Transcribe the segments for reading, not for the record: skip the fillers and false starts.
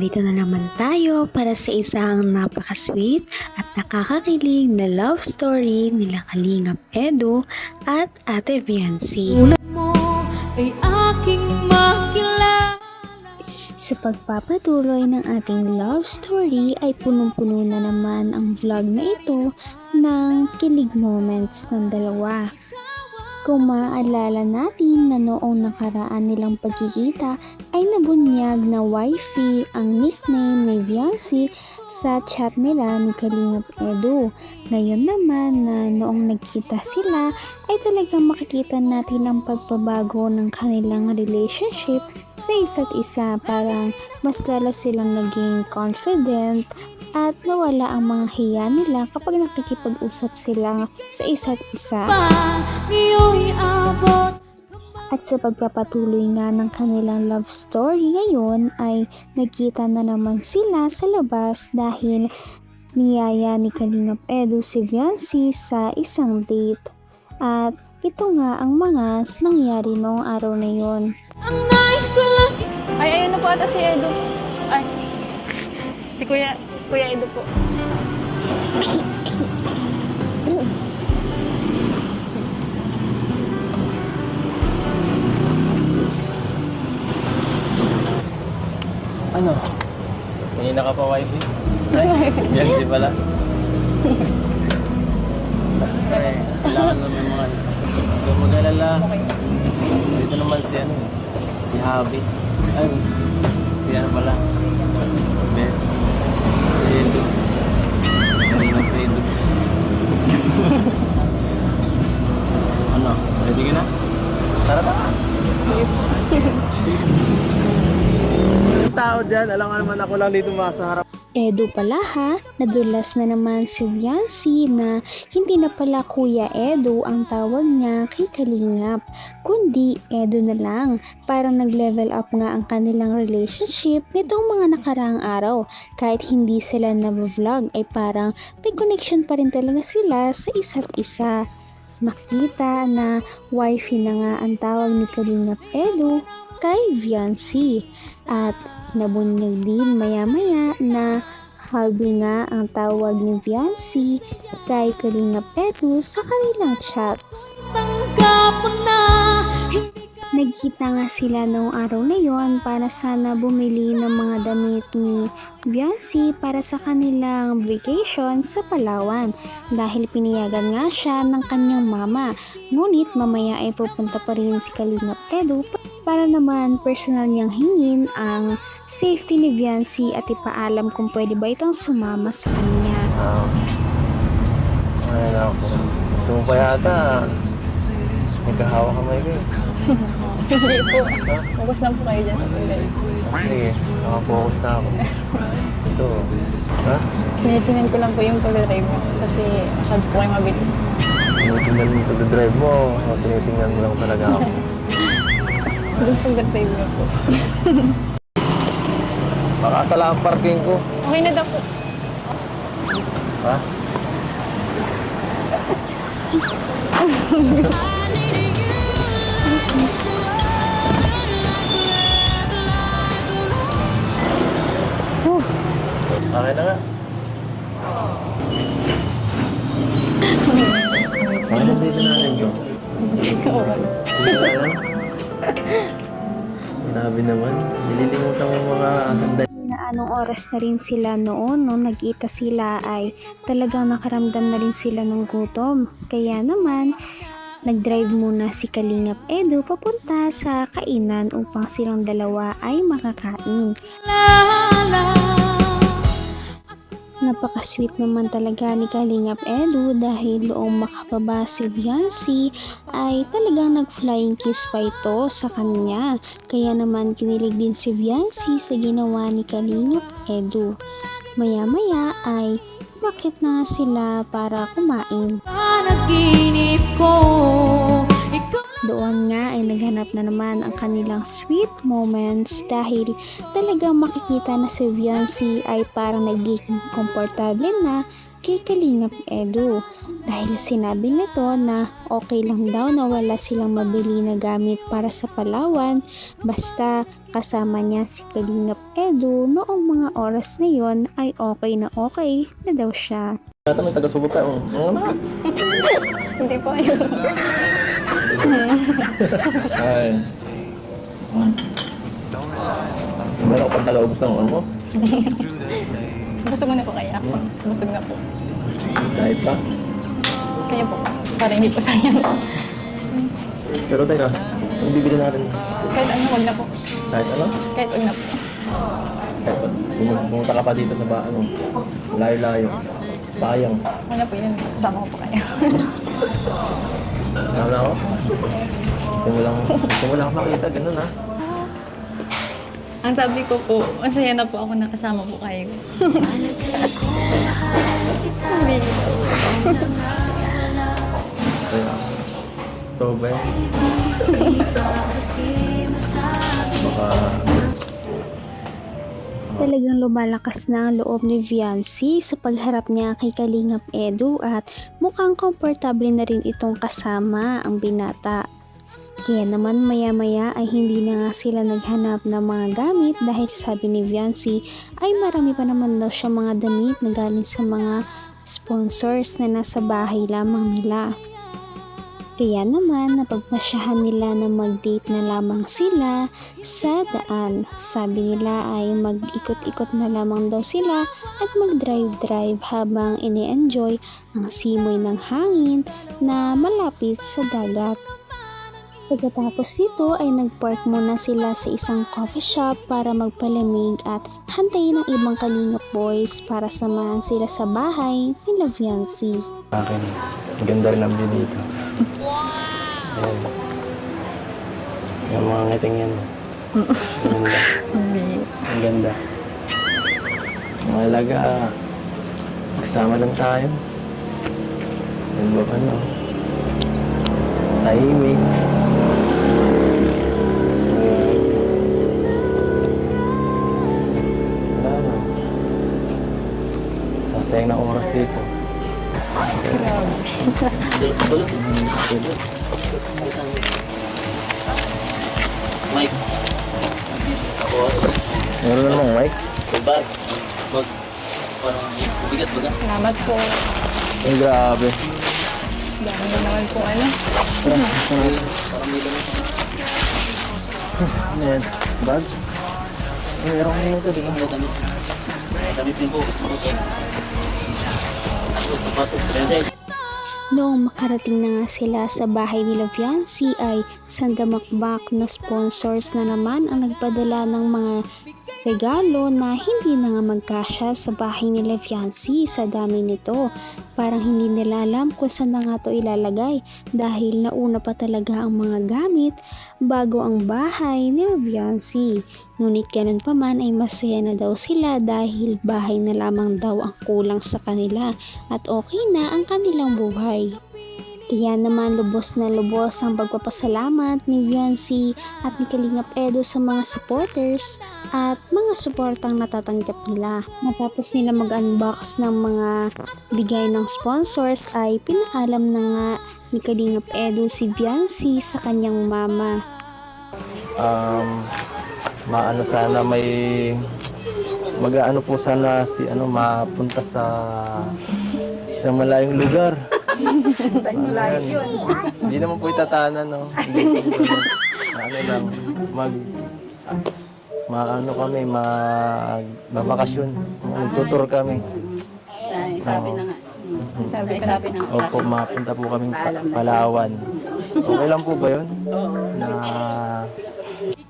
Narito na naman tayo para sa isang napaka-sweet at nakakakilig na love story nila Kalingap Edu at Ate Viancy. Mo ay aking makilala. Sa pagpapatuloy ng ating love story ay punong-puno na naman ang vlog na ito ng kilig moments ng dalawa. Kung maaalala natin na noong nakaraan nilang pagkikita ay nabunyag na wifey ang nickname ni Viancy sa chat nila ni Kalingap Edu. Ngayon naman na noong nagkita sila ay talagang makikita natin ang pagbabago ng kanilang relationship sa isa't isa. Parang mas lalo silang naging confident at nawala ang mga hiya nila kapag nakikipag-usap sila sa isa't isa. Ngayon'y abot. At sa pagpapatuloy nga ng kanilang love story ngayon ay nagkita na naman sila sa labas dahil niyaya ni Kalingap Edu si Viancy sa isang date. At ito nga ang mga nangyari noong araw na yon. Ang nais ko lang. Ay, ayun na po ata si Edu. Ay, si Kuya Edu po. Ano? Kanina ka pa wifi? Ay, yan si pala. Ay, kailangan na may mga isa. Huwag mag-alala. Dito naman si ano, si Javi. Ay, si ano pala. Ben. Si Edu. Kanina pa Edu. Ano? Ready ka na? Tara ba? Tao dyan, alam nga naman ako lang dito sa harap. Edu pala ha, nadulas na naman si Viancy na hindi na pala Kuya Edu ang tawag niya kay Kalingap, kundi Edu na lang. Parang nag-level up nga ang kanilang relationship nitong mga nakaraang araw. Kahit hindi sila nag-vlog ay parang may connection pa rin talaga sila sa isa't isa. Makita na wifey na nga ang tawag ni Kalingap Edu kay Viancy at nabunyag din maya-maya na Harvey nga ang tawag ni Viancy kay Kalingap Edu sa kanilang chats. Tanggap mo na. Nagkita nga sila noong araw na yon para sana bumili ng mga damit ni Viancy para sa kanilang vacation sa Palawan dahil piniyagan nga siya ng kanyang mama. Ngunit mamaya ay pupunta pa rin si Kalingap Edu para naman personal niyang hingin ang safety ni Viancy at ipaalam kung pwede ba itong sumama sa kanya. Ay, naku. Gusto mo pa yata. Nagkahawa kamay ko eh. Hindi po. Focus lang po kayo dyan sa kulay. Sige, nakapokus na ako. Ito. Ha? Tinitingnan ko lang po yung pag-drive mo kasi masyado po kayo mabilis. Tinitingnan mo pag-drive mo o tinitingnan mo lang talaga ako? Yung pag-drive mo po. Baka sala ang parking ko. Okay na daw po. Ha? Okay na nga. Bakit nandito natin to? Oo. Hindi na. Grabe naman. Nililimutan mo mga sandali. Na anong oras na rin sila noon nung nagkita sila ay talagang nakaramdam na rin sila ng gutom. Kaya naman, nag-drive muna si Kalingap Edu papunta sa kainan upang silang dalawa ay makakain. Napaka-sweet naman talaga ni Kalingap Edu dahil noong makababa si Viancy ay talagang nag-flying kiss pa ito sa kanya. Kaya naman kinilig din si Viancy sa ginawa ni Kalingap Edu. Maya-maya ay umakyat na sila para kumain. Panaginip ko. Ikaw doon nga ay naghanap na naman ang kanilang sweet moments dahil talagang makikita na si Viancy ay parang nagiging komportable na kay Kalingap Edu dahil sinabi nito na okay lang daw na wala silang mabili na gamit para sa Palawan basta kasama niya si Kalingap Edu noong mga oras na yon ay okay na daw siya. Dati may taga-subo ka. Hindi po yun. Ay. Meron ko pang taga-ubos ng ano? Busog mo na po kaya? Busog na po. Kahit pa. Kaya po. Para hindi po sayang. Pero teka, ang bibili natin. Kahit ano, wag na po. Kahit ano? Kahit wag na po. Kahit pumunta ka pa dito sa ano, layo-layo. Sayang. Wag na po yun. Sama ko po kaya. Ano na ako? Gusto mo lang makita, ganun ha? Ang sabi ko po, masaya na po ako nakasama po kayo. Kaya, ito ba yun? Baka, Talagang lumalakas na ang loob ni Viancy sa pagharap niya kay Kalingap Edu at mukhang komportable na rin itong kasama ang binata. Kaya naman maya-maya ay hindi na nga sila naghanap ng mga gamit dahil sabi ni Viancy ay marami pa naman daw siya mga damit na galing sa mga sponsors na nasa bahay lamang nila. Kaya naman napagmasyahan nila na mag-date na lamang sila sa daan. Sabi nila ay mag-ikot-ikot na lamang daw sila at mag-drive-drive habang ini-enjoy ang simoy ng hangin na malapit sa dagat. Pagkatapos nito ay nag-park muna sila sa isang coffee shop para magpalamig at hantayin ang ibang Kalingap boys para samahan sila sa bahay ni Viancy. akin, ganda rin ang view dito. Ayan. Yung mga ngiting yan. Ang ganda. Ang ganda. Mahalaga, magsama lang tayo. Yung ba ano? Tahimik. Wala na. Sasayang na oras dito. Mike. Tapos, Meron na mong mic? bag. Bag. Parang bigat baga. Salamat po. Ay, grabe. Dami na naman po ano. Parang may ganun. Ano yan? Bag? Ay, meron ko nito, di ba? Ang damit. Damit din po. Sapatos. Sensei. Noong makarating na nga sila sa bahay ni Viancy ay sandamakbak na sponsors na naman ang nagpadala ng mga regalo na hindi na nga magkasya sa bahay ni Viancy sa dami nito. Parang hindi nila alam kung saan na nga to ilalagay dahil nauna pa talaga ang mga gamit bago ang bahay ni Viancy. Ngunit ganun pa man ay masaya na daw sila dahil bahay na lamang daw ang kulang sa kanila at okay na ang kanilang buhay. Kaya naman lubos na lubos ang pagpapasalamat ni Viancy at ni Kalingap Edu sa mga supporters at mga suportang natatanggap nila. Matapos nila mag-unbox ng mga bigay ng sponsors ay pinaalam na nga ni Kalingap Edu si Viancy sa kanyang mama. Maano sana may mag-aano po sana si mapunta sa isang malayong lugar. Saan malayo yun? Hindi naman po itatanan, no? Hindi po ano lang, magbabakasyon. Magtutur kami. Sabi na nga. Sabi na nga. Opo, mapunta po kaming Palawan. Okay lang po ba yun? Na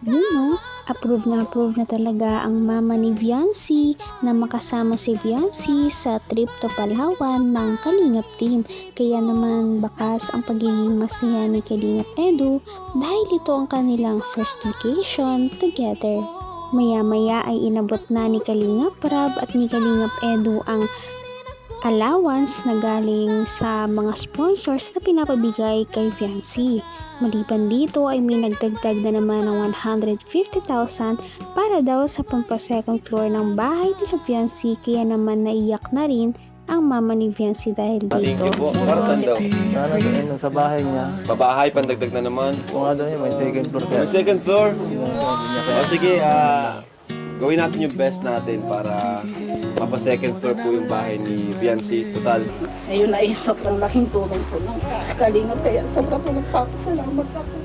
Yun no, approve na talaga ang mama ni Viancy na makasama si Viancy sa trip to Palawan ng Kalingap team. Kaya naman bakas ang pagiging masaya ni Kalingap Edu dahil ito ang kanilang first vacation together. Maya-maya ay inabot na ni Kalingap Rab at ni Kalingap Edu ang allowance na galing sa mga sponsors na pinapabigay kay Viancy. Maliban dito ay may nagdagdag na naman ng 150,000 para daw sa pampasecond floor ng bahay ni Viancy, kaya naman naiyak na rin ang mama ni Viancy dahil Thank dito. you po. Para saan daw? Sana doon sa bahay niya. Babahay, pandagdag na naman. Kung nga daw yun, may second floor kaya. May second floor. O sige, gawin natin yung best natin para mapa-second floor po yung bahay ni Viancy. Total. Ayun ay sobrang laking tulong po ng Kalingap. Kaya sobrang po nagpapasalamat ako.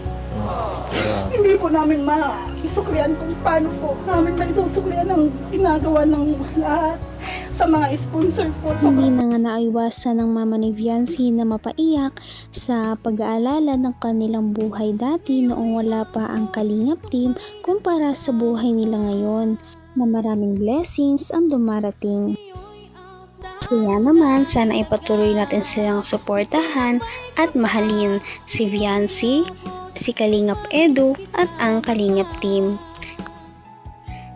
Hindi po namin maisuklian kung paano po namin maisusuklian ang ginagawa ng lahat sa mga sponsor po. Hindi na nga naiwasan ng mama ni Viancy na mapaiyak sa pag-aalala ng kanilang buhay dati noong wala pa ang Kalingap team kumpara sa buhay nila ngayon na maraming blessings ang dumarating. Kaya naman, sana ipatuloy natin silang suportahan at mahalin si Viancy, si Kalingap Edu at ang Kalingap team.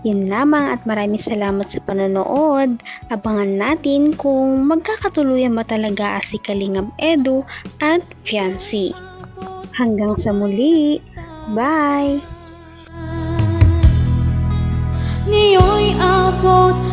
Yun lamang at maraming salamat sa panonood. Abangan natin kung magkakatuluyan ba talaga si Kalingap Edu at Viancy. Hanggang sa muli. Bye! Ngayon'y abot